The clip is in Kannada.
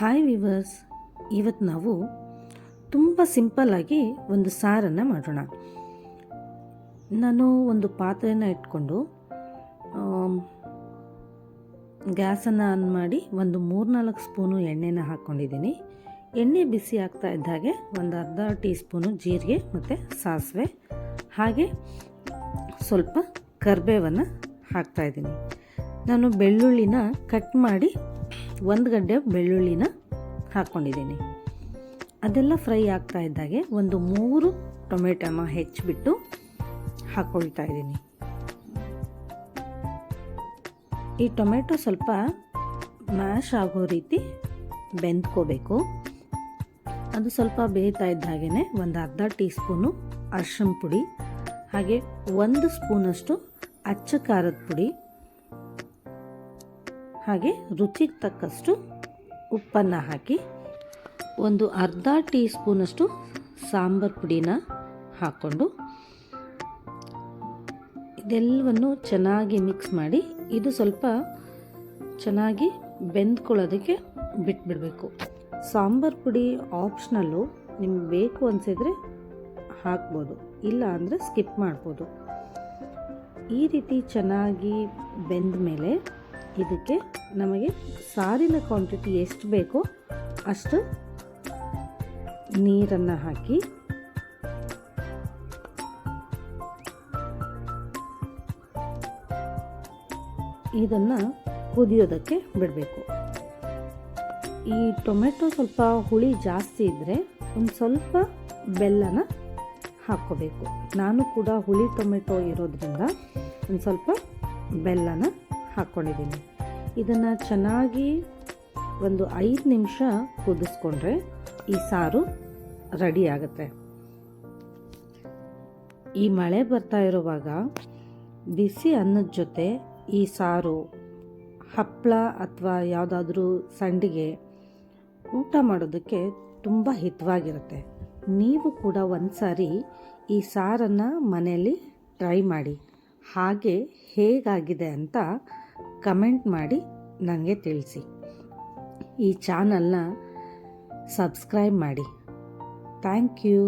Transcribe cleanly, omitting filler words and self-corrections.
ಹಾಯ್ ವಿವರ್ಸ್, ಇವತ್ತು ನಾವು ತುಂಬ ಸಿಂಪಲ್ಲಾಗಿ ಒಂದು ಸಾರನ್ನು ಮಾಡೋಣ. ನಾನು ಒಂದು ಪಾತ್ರೆನ ಇಟ್ಕೊಂಡು ಗ್ಯಾಸನ್ನು ಆನ್ ಮಾಡಿ ಒಂದು 3-4 ಸ್ಪೂನು ಎಣ್ಣೆನ ಹಾಕ್ಕೊಂಡಿದ್ದೀನಿ. ಎಣ್ಣೆ ಬಿಸಿ ಆಗ್ತಾ ಇದ್ದ ಹಾಗೆ ಒಂದು ಅರ್ಧ ಟೀ ಸ್ಪೂನು ಜೀರಿಗೆ ಮತ್ತು ಸಾಸಿವೆ, ಹಾಗೆ ಸ್ವಲ್ಪ ಕರಿಬೇವನ್ನು ಹಾಕ್ತಾಯಿದ್ದೀನಿ. ನಾನು ಬೆಳ್ಳುಳ್ಳಿನ ಕಟ್ ಮಾಡಿ 1 ಗಡ್ಡೆ ಬೆಳ್ಳುಳ್ಳಿನ ಹಾಕ್ಕೊಂಡಿದ್ದೀನಿ. ಅದೆಲ್ಲ ಫ್ರೈ ಆಗ್ತಾ ಇದ್ದಾಗೆ ಒಂದು 3 ಟೊಮೆಟೊನ ಹೆಚ್ಚಿಬಿಟ್ಟು ಹಾಕ್ಕೊಳ್ತಾ ಇದ್ದೀನಿ. ಈ ಟೊಮೆಟೊ ಸ್ವಲ್ಪ ಮ್ಯಾಶ್ ಆಗೋ ರೀತಿ ಬೆಂದ್ಕೋಬೇಕು. ಅದು ಸ್ವಲ್ಪ ಬೇಯ್ತಾ ಇದ್ದ ಹಾಗೆಯೇ ಒಂದು ಅರ್ಧ ಟೀ ಸ್ಪೂನು ಅರಿಶಿನ ಪುಡಿ, ಹಾಗೆ 1 ಸ್ಪೂನಷ್ಟು ಅಚ್ಚ ಖಾರದ ಪುಡಿ, ಹಾಗೆ ರುಚಿಗೆ ತಕ್ಕಷ್ಟು ಉಪ್ಪನ್ನು ಹಾಕಿ ಒಂದು ಅರ್ಧ ಟೀ ಸ್ಪೂನಷ್ಟು ಸಾಂಬಾರು ಪುಡಿನ ಹಾಕ್ಕೊಂಡು ಇದೆಲ್ಲವನ್ನು ಚೆನ್ನಾಗಿ ಮಿಕ್ಸ್ ಮಾಡಿ ಇದು ಸ್ವಲ್ಪ ಚೆನ್ನಾಗಿ ಬೆಂದ್ಕೊಳ್ಳೋದಕ್ಕೆ ಬಿಟ್ಬಿಡಬೇಕು. ಸಾಂಬಾರು ಪುಡಿ ಆಪ್ಷನಲ್ಲು, ನಿಮ್ಗೆ ಬೇಕು ಅನಿಸಿದರೆ ಹಾಕ್ಬೋದು, ಇಲ್ಲ ಅಂದರೆ ಸ್ಕಿಪ್ ಮಾಡ್ಬೋದು. ಈ ರೀತಿ ಚೆನ್ನಾಗಿ ಬೆಂದ ಮೇಲೆ ಇದಕ್ಕೆ ನಮಗೆ ಸಾರಿನ ಕ್ವಾಂಟಿಟಿ ಎಷ್ಟು ಬೇಕೋ ಅಷ್ಟು ನೀರನ್ನು ಹಾಕಿ ಇದನ್ನು ಕುದಿಯೋದಕ್ಕೆ ಬಿಡಬೇಕು. ಈ ಟೊಮೆಟೊ ಸ್ವಲ್ಪ ಹುಳಿ ಜಾಸ್ತಿ ಇದ್ದರೆ ಒಂದು ಸ್ವಲ್ಪ ಬೆಲ್ಲನ ಹಾಕ್ಕೋಬೇಕು. ನಾನು ಕೂಡ ಹುಳಿ ಟೊಮೆಟೊ ಇರೋದ್ರಿಂದ ಒಂದು ಸ್ವಲ್ಪ ಬೆಲ್ಲನ ಹಾಕ್ಕೊಂಡಿದ್ದೀನಿ. ಇದನ್ನು ಚೆನ್ನಾಗಿ ಒಂದು 5 ನಿಮಿಷ ಕುದಿಸ್ಕೊಂಡ್ರೆ ಈ ಸಾರು ರೆಡಿ ಆಗುತ್ತೆ. ಈ ಮಳೆ ಬರ್ತಾ ಇರುವಾಗ ಬಿಸಿ ಅನ್ನದ ಜೊತೆ ಈ ಸಾರು, ಹಪ್ಪಳ ಅಥವಾ ಯಾವುದಾದ್ರೂ ಸಂಡಿಗೆ ಊಟ ಮಾಡೋದಕ್ಕೆ ತುಂಬ ಹಿತವಾಗಿರುತ್ತೆ. ನೀವು ಕೂಡ ಒಂದು ಸಾರಿ ಈ ಸಾರನ್ನು ಮನೆಯಲ್ಲಿ ಟ್ರೈ ಮಾಡಿ, ಹಾಗೆ ಹೇಗಾಗಿದೆ ಅಂತ ಕಮೆಂಟ್ ಮಾಡಿ ನನಗೆ ತಿಳಿಸಿ. ಈ ಚಾನಲ್ನ ಸಬ್ಸ್ಕ್ರೈಬ್ ಮಾಡಿ. Thank you.